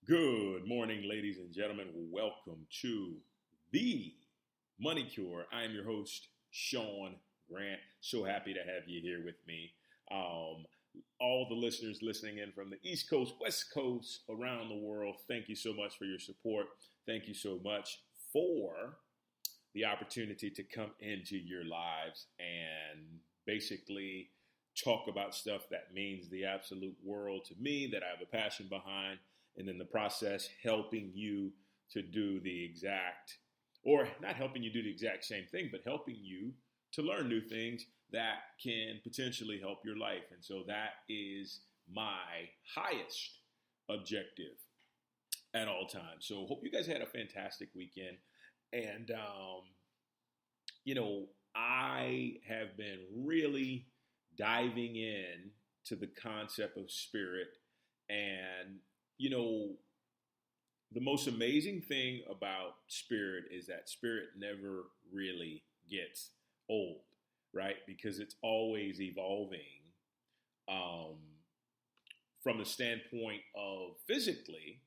Good morning, ladies and gentlemen. Welcome to the Money Cure. I am your host, Sean Grant. So happy to have you here with me. All the listeners listening in from the East Coast, West Coast, around the world, thank you so much for your support. Thank you so much for the opportunity to come into your lives and basically talk about stuff that means the absolute world to me, that I have a passion behind. And in the process, helping you to do the exact, or not helping you do the exact same thing, but helping you to learn new things that can potentially help your life. And so that is my highest objective at all times. So hope you guys had a fantastic weekend. And, I have been really diving in to the concept of spirit. And the most amazing thing about spirit is that spirit never really gets old, right? Because it's always evolving from the standpoint of physically,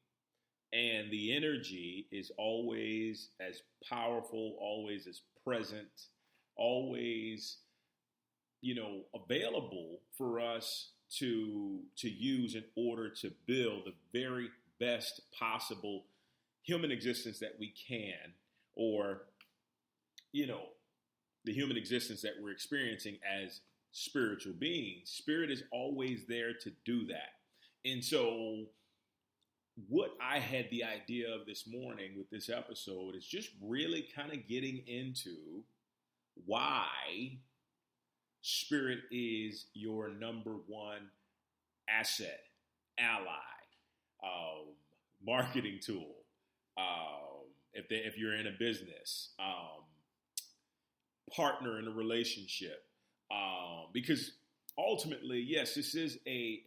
and the energy is always as powerful, always as present, always, available for us to use in order to build the very best possible human existence that we can, or, the human existence that we're experiencing as spiritual beings. Spirit is always there to do that. And so what I had the idea of this morning with this episode is just really kind of getting into why spirit is your number one asset, ally, marketing tool. If you're in a business, partner in a relationship, because ultimately, yes, this is a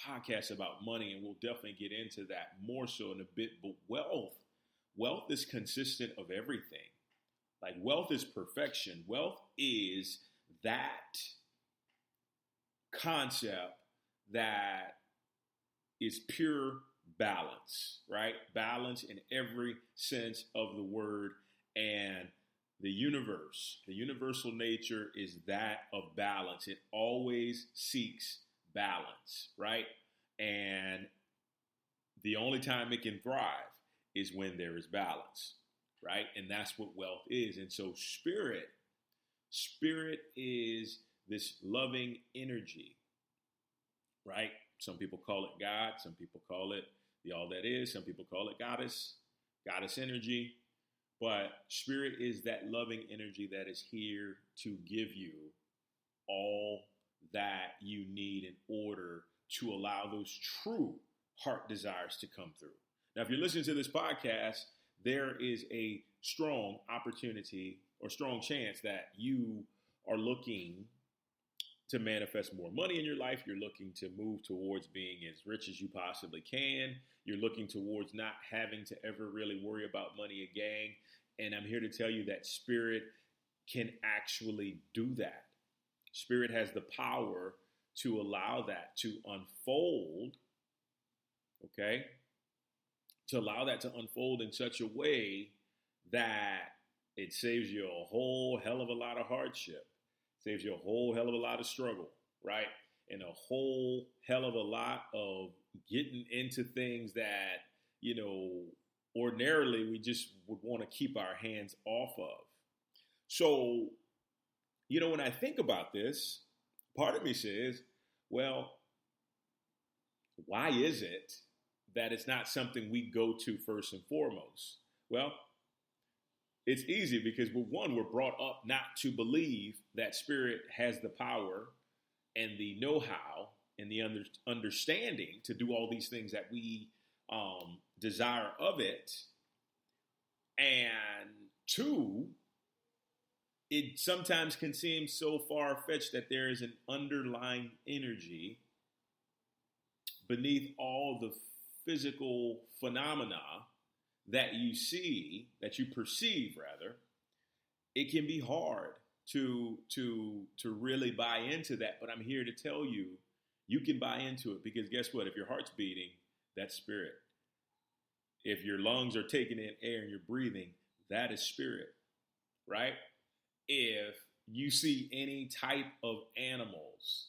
podcast about money, and we'll definitely get into that more so in a bit. But wealth is consistent of everything. Like, wealth is perfection. Wealth is that concept that is pure balance, right? Balance in every sense of the word. And the universal nature is that of balance. It always seeks balance, right? And the only time it can thrive is when there is balance, right? And that's what wealth is. And so spirit is this loving energy, right? Some people call it God. Some people call it the all that is. Some people call it goddess energy. But spirit is that loving energy that is here to give you all that you need in order to allow those true heart desires to come through. Now, if you're listening to this podcast, there is a strong opportunity or strong chance that you are looking to manifest more money in your life. You're looking to move towards being as rich as you possibly can. You're looking towards not having to ever really worry about money again. And I'm here to tell you that spirit can actually do that. Spirit has the power to allow that to unfold, okay? To allow that to unfold in such a way that it saves you a whole hell of a lot of hardship, saves you a whole hell of a lot of struggle, right? And a whole hell of a lot of getting into things that, ordinarily we just would want to keep our hands off of. So, when I think about this, part of me says, well, why is it that it's not something we go to first and foremost? Well, it's easy because we're brought up not to believe that spirit has the power and the know-how and the understanding to do all these things that we desire of it. And two, it sometimes can seem so far-fetched that there is an underlying energy beneath all the physical phenomena that you see, that you perceive rather. It can be hard to really buy into that, but I'm here to tell you, you can buy into it, because guess what? If your heart's beating, That's spirit. If your lungs are taking in air and you're breathing, that is spirit, right? If you see any type of animals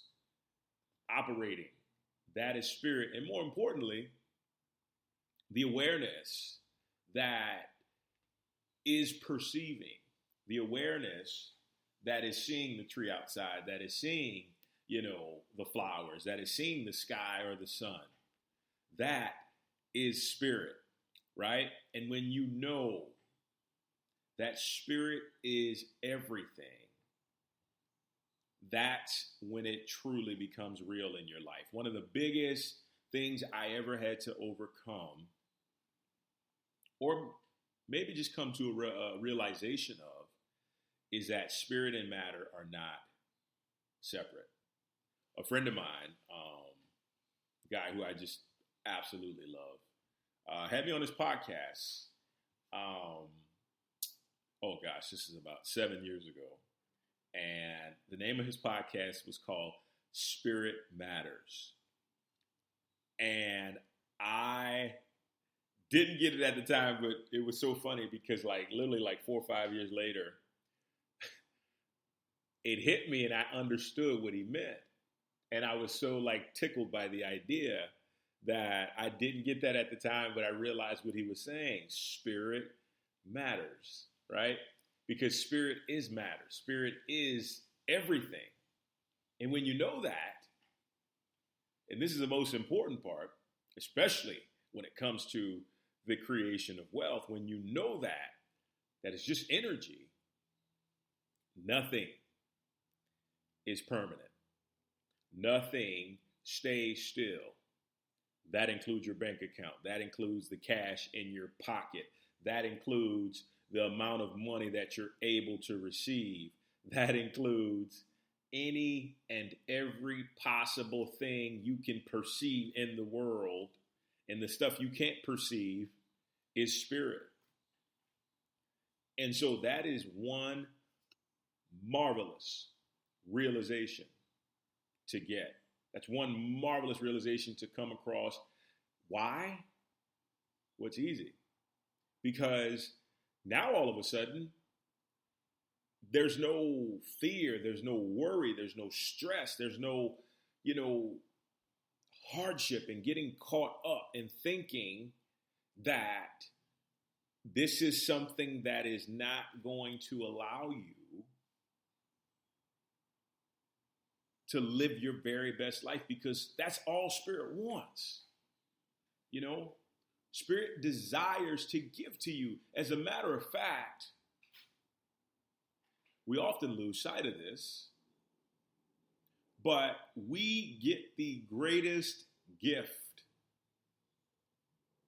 operating, that is spirit. And more importantly, the awareness that is perceiving, the awareness that is seeing the tree outside, that is seeing, the flowers, that is seeing the sky or the sun. That is spirit, right? And when you know that spirit is everything, that's when it truly becomes real in your life. One of the biggest things I ever had to overcome, or maybe just come to a realization of, is that spirit and matter are not separate. A friend of mine, a guy who I just absolutely love, had me on his podcast. This is about 7 years ago. And the name of his podcast was called Spirit Matters. And I didn't get it at the time, but it was so funny because literally 4 or 5 years later, it hit me and I understood what he meant. And I was so tickled by the idea that I didn't get that at the time, but I realized what he was saying. Spirit matters, right? Because spirit is matter. Spirit is everything. And when you know that, and this is the most important part, especially when it comes to the creation of wealth, when you know that it's just energy, nothing is permanent. Nothing stays still. That includes your bank account. That includes the cash in your pocket. That includes the amount of money that you're able to receive. That includes any and every possible thing you can perceive in the world. And the stuff you can't perceive is spirit. And so that is one marvelous realization to get. That's one marvelous realization to come across. Why? Well, it's easy. Because now all of a sudden, there's no fear, there's no worry, there's no stress, there's no, hardship in getting caught up in thinking that this is something that is not going to allow you to live your very best life, because that's all spirit wants. Spirit desires to give to you. As a matter of fact, we often lose sight of this, but we get the greatest gift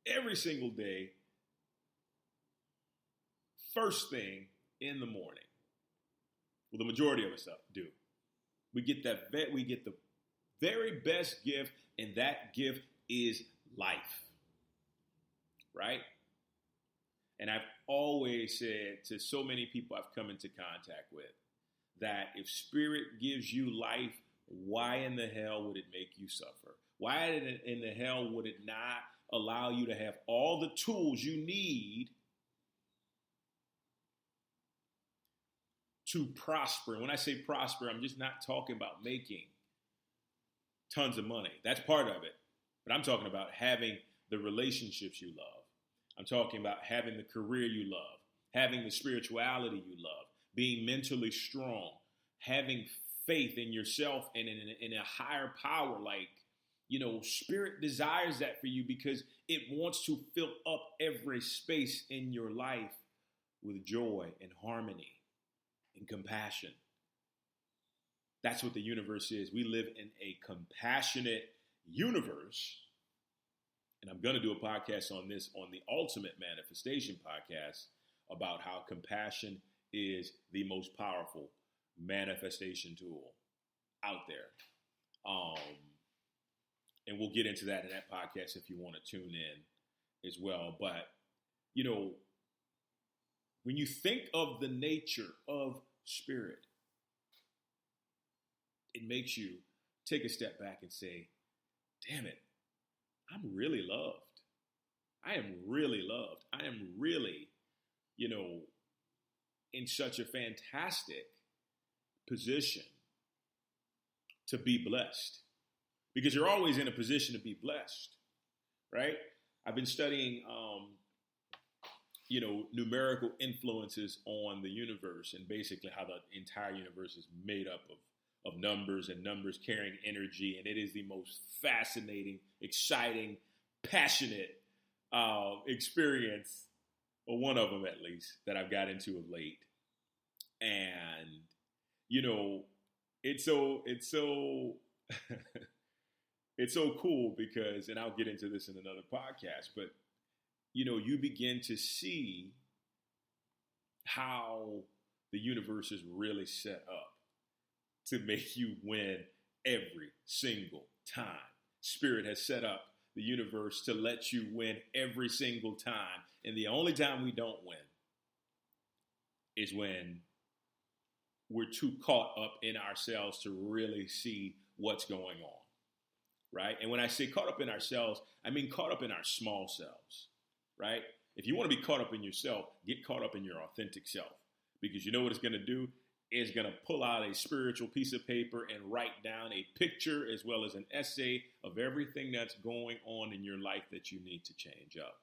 every single day, first thing in the morning. Well, the majority of us do. We get the very best gift, and that gift is life. Right? And I've always said to so many people I've come into contact with that if spirit gives you life, why in the hell would it make you suffer? Why in the hell would it not allow you to have all the tools you need to prosper? And when I say prosper, I'm just not talking about making tons of money. That's part of it. But I'm talking about having the relationships you love. I'm talking about having the career you love, having the spirituality you love, being mentally strong, having faith in yourself and in a higher power. Spirit desires that for you because it wants to fill up every space in your life with joy and harmony and compassion. That's what the universe is. We live in a compassionate universe. And I'm going to do a podcast on this on the Ultimate Manifestation podcast about how compassion is the most powerful manifestation tool out there. And we'll get into that in that podcast if you want to tune in as well. But, when you think of the nature of spirit, it makes you take a step back and say, damn it, I'm really loved. I am really loved. I am really, in such a fantastic position to be blessed. Because you're always in a position to be blessed, right? I've been studying, numerical influences on the universe, and basically how the entire universe is made up of numbers, and numbers carrying energy. And it is the most fascinating, exciting, passionate experience, or one of them at least, that I've got into of late. And, it's so it's so cool because, and I'll get into this in another podcast, but you begin to see how the universe is really set up to make you win every single time. Spirit has set up the universe to let you win every single time. And the only time we don't win is when we're too caught up in ourselves to really see what's going on, right? And when I say caught up in ourselves, I mean caught up in our small selves, right? If you want to be caught up in yourself, get caught up in your authentic self, because you know what it's going to do? It's going to pull out a spiritual piece of paper and write down a picture as well as an essay of everything that's going on in your life that you need to change up.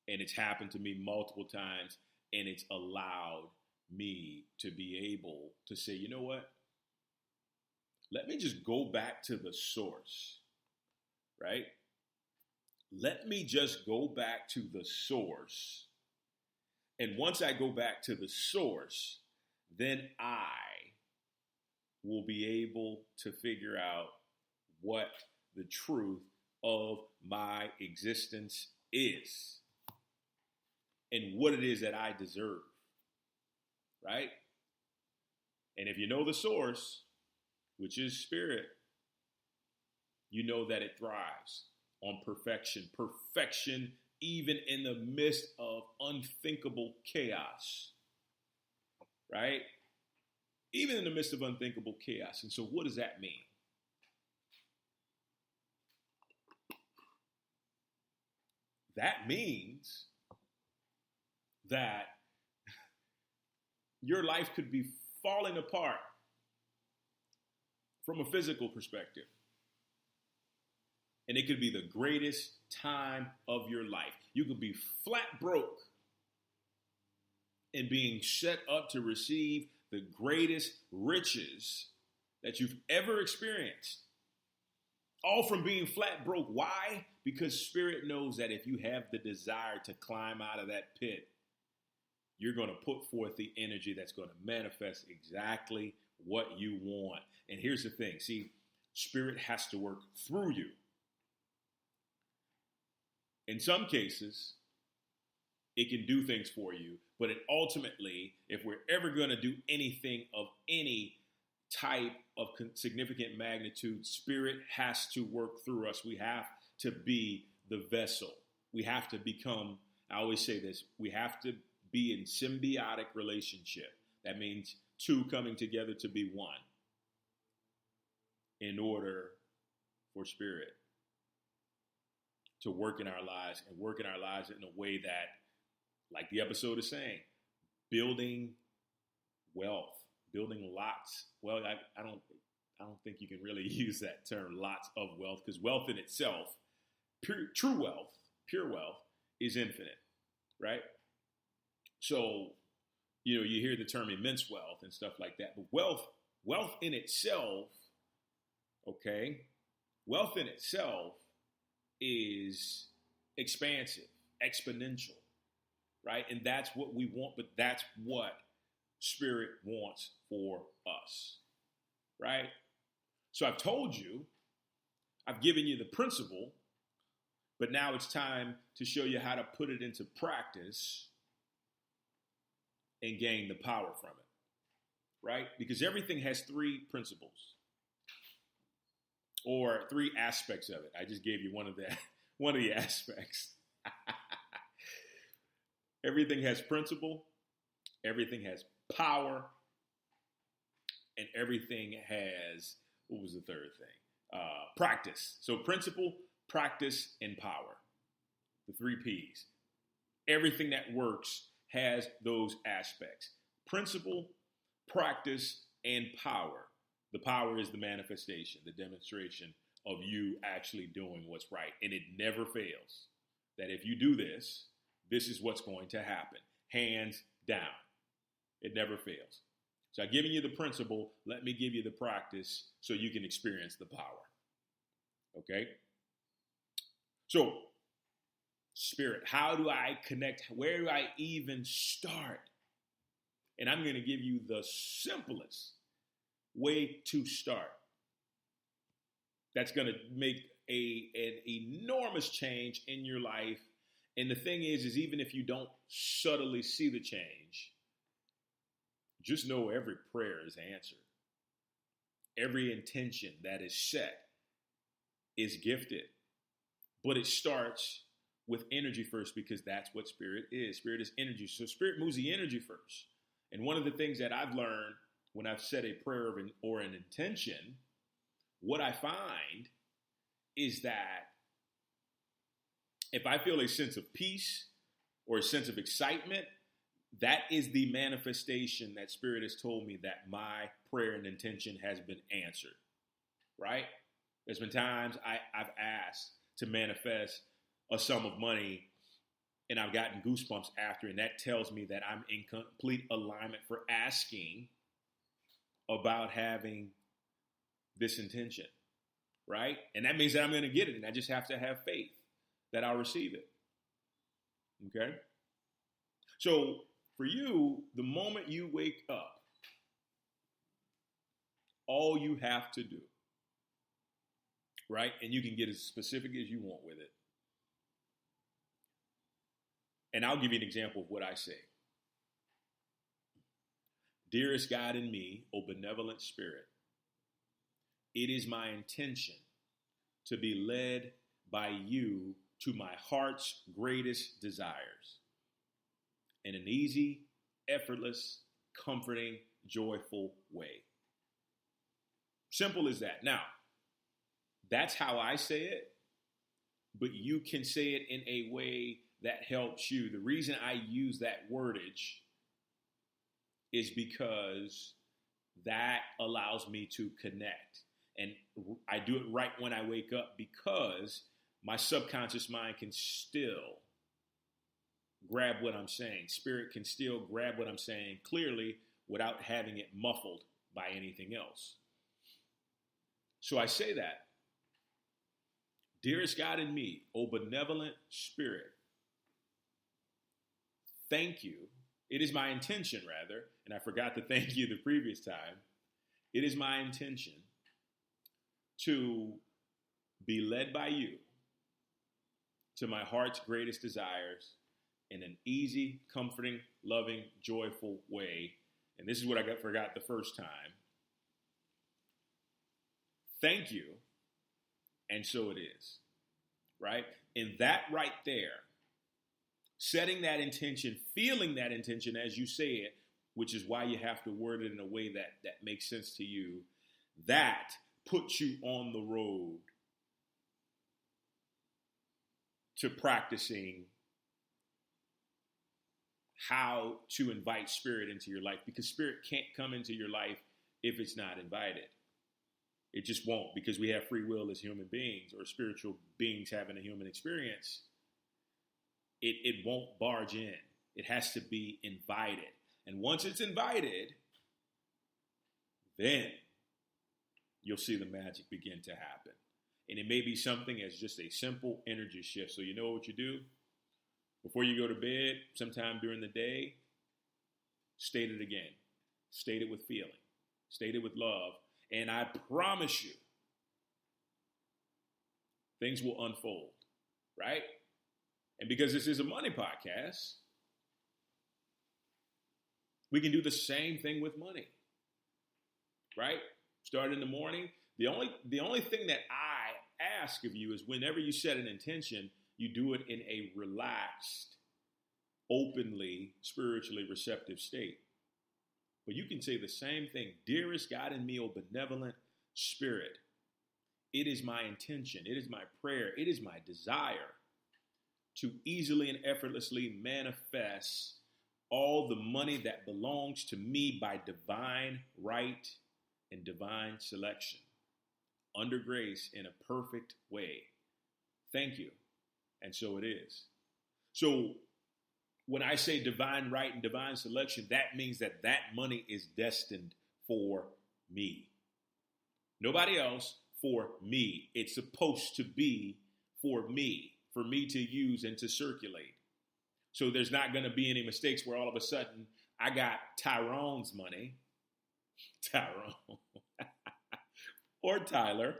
And it's happened to me multiple times, and it's allowed me to be able to say, you know what? Let me just go back to the source, right? Let me just go back to the source. And once I go back to the source, then I will be able to figure out what the truth of my existence is and what it is that I deserve, right? And if you know the source, which is spirit, you know that it thrives on perfection. Perfection even in the midst of unthinkable chaos, right? Even in the midst of unthinkable chaos. And so what does that mean? That means that your life could be falling apart from a physical perspective. And it could be the greatest time of your life. You could be flat broke and being set up to receive the greatest riches that you've ever experienced. All from being flat broke. Why? Because spirit knows that if you have the desire to climb out of that pit, you're going to put forth the energy that's going to manifest exactly what you want. And here's the thing. See, spirit has to work through you. In some cases, it can do things for you, but it ultimately, if we're ever going to do anything of any type of significant magnitude, spirit has to work through us. We have to be the vessel. We have to become, I always say this, we have to be in symbiotic relationship. That means two coming together to be one in order for spirit to work in our lives, and work in our lives in a way that, like the episode is saying, building wealth, building lots. Well, I don't think you can really use that term, lots of wealth, because wealth in itself, true wealth, pure wealth, is infinite, right? So, you hear the term immense wealth and stuff like that, but wealth in itself, okay, wealth in itself is expansive, exponential, right? And that's what we want, but that's what spirit wants for us, right? So I've told you, I've given you the principle, but now it's time to show you how to put it into practice and gain the power from it, right? Because everything has three principles. Or three aspects of it. I just gave you one of the aspects. Everything has principle, everything has power, and everything has, what was the third thing? Practice. So principle, practice, and power. The 3 P's. Everything that works has those aspects. Principle, practice, and power. The power is the manifestation, the demonstration of you actually doing what's right. And it never fails. That if you do this, this is what's going to happen. Hands down. It never fails. So I've given you the principle. Let me give you the practice so you can experience the power. Okay? So, Spirit, how do I connect? Where do I even start? And I'm going to give you the simplest way to start. That's going to make an enormous change in your life. And the thing is even if you don't subtly see the change, just know every prayer is answered. Every intention that is set is gifted. But it starts with energy first, because that's what spirit is. Spirit is energy. So spirit moves the energy first. And one of the things that I've learned when I've said a prayer or an intention, what I find is that if I feel a sense of peace or a sense of excitement, that is the manifestation that Spirit has told me that my prayer and intention has been answered, right? There's been times I've asked to manifest a sum of money and I've gotten goosebumps after, and that tells me that I'm in complete alignment for asking about having this intention, right? And that means that I'm going to get it, and I just have to have faith that I'll receive it, okay? So for you, the moment you wake up, all you have to do, right? And you can get as specific as you want with it. And I'll give you an example of what I say. Dearest God in me, O benevolent Spirit, it is my intention to be led by you to my heart's greatest desires in an easy, effortless, comforting, joyful way. Simple as that. Now, that's how I say it, but you can say it in a way that helps you. The reason I use that wordage is because that allows me to connect. And I do it right when I wake up because my subconscious mind can still grab what I'm saying. Spirit can still grab what I'm saying clearly without having it muffled by anything else. So I say that. Dearest God in me, O benevolent Spirit, thank you. It is my intention, rather, and I forgot to thank you the previous time. It is my intention to be led by you to my heart's greatest desires in an easy, comforting, loving, joyful way. And this is what I forgot the first time. Thank you, and so it is, right? And that right there, setting that intention, feeling that intention as you say it, which is why you have to word it in a way that makes sense to you, that puts you on the road to practicing how to invite Spirit into your life, because Spirit can't come into your life if it's not invited. It just won't, because we have free will as human beings, or spiritual beings having a human experience. It won't barge in. It has to be invited. And once it's invited, then you'll see the magic begin to happen. And it may be something as just a simple energy shift. So you know what you do? Before you go to bed, sometime during the day, state it again. State it with feeling. State it with love. And I promise you, things will unfold, right? And because this is a money podcast, we can do the same thing with money, right? Start in the morning. The only thing that I ask of you is whenever you set an intention, you do it in a relaxed, openly, spiritually receptive state. But you can say the same thing. Dearest God in me, O benevolent Spirit, It is my intention, it is my prayer, it is my desire to easily and effortlessly manifest all the money that belongs to me by divine right and divine selection, under grace in a perfect way. Thank you. And so it is. So when I say divine right and divine selection, that means that that money is destined for me. Nobody else, for me. It's supposed to be for me to use and to circulate. So there's not going to be any mistakes where all of a sudden I got Tyrone's money, Tyrone, or Tyler,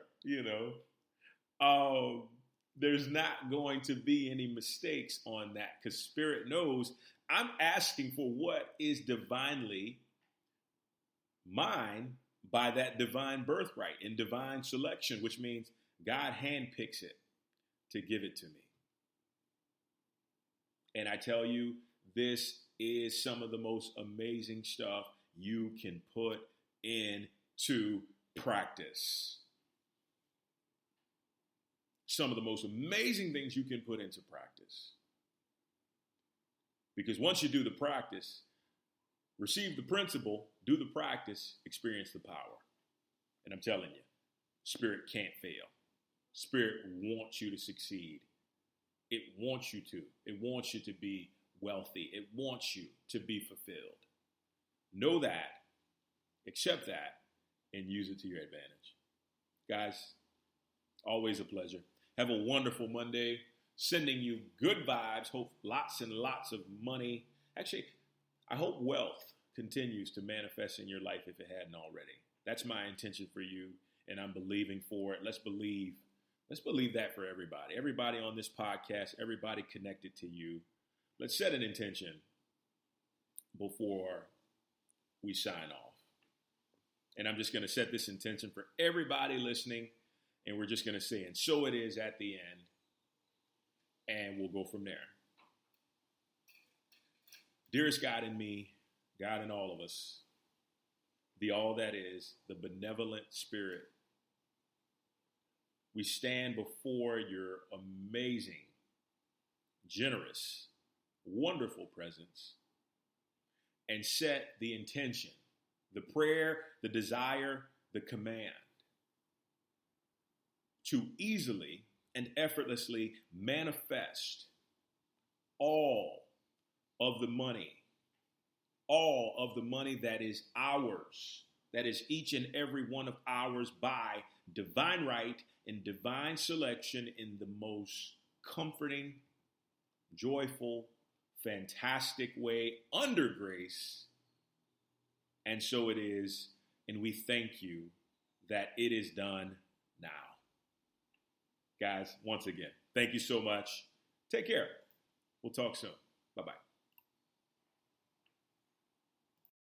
there's not going to be any mistakes on that because Spirit knows I'm asking for what is divinely mine by that divine birthright and divine selection, which means God handpicks it to give it to me. And I tell you, this is some of the most amazing stuff you can put into practice. Some of the most amazing things you can put into practice. Because once you do the practice, receive the principle, do the practice, experience the power. And I'm telling you, Spirit can't fail. Spirit wants you to succeed. It wants you to. It wants you to be wealthy. It wants you to be fulfilled. Know that, accept that, and use it to your advantage. Guys, always a pleasure. Have a wonderful Monday. Sending you good vibes. Hope lots and lots of money. Actually, I hope wealth continues to manifest in your life if it hadn't already. That's my intention for you, and I'm believing for it. Let's believe that for everybody. Everybody on this podcast, everybody connected to you. Let's set an intention before we sign off. And I'm just going to set this intention for everybody listening, and we're just going to say, and so it is at the end, and we'll go from there. Dearest God in me, God in all of us, the all that is, the benevolent Spirit, we stand before your amazing, generous, wonderful presence and set the intention, the prayer, the desire, the command to easily and effortlessly manifest all of the money that is ours, that is each and every one of ours by divine right and divine selection in the most comforting, joyful, fantastic way under grace. And so it is, and we thank you that it is done now. Guys, once again, thank you so much. Take care. We'll talk soon. Bye-bye.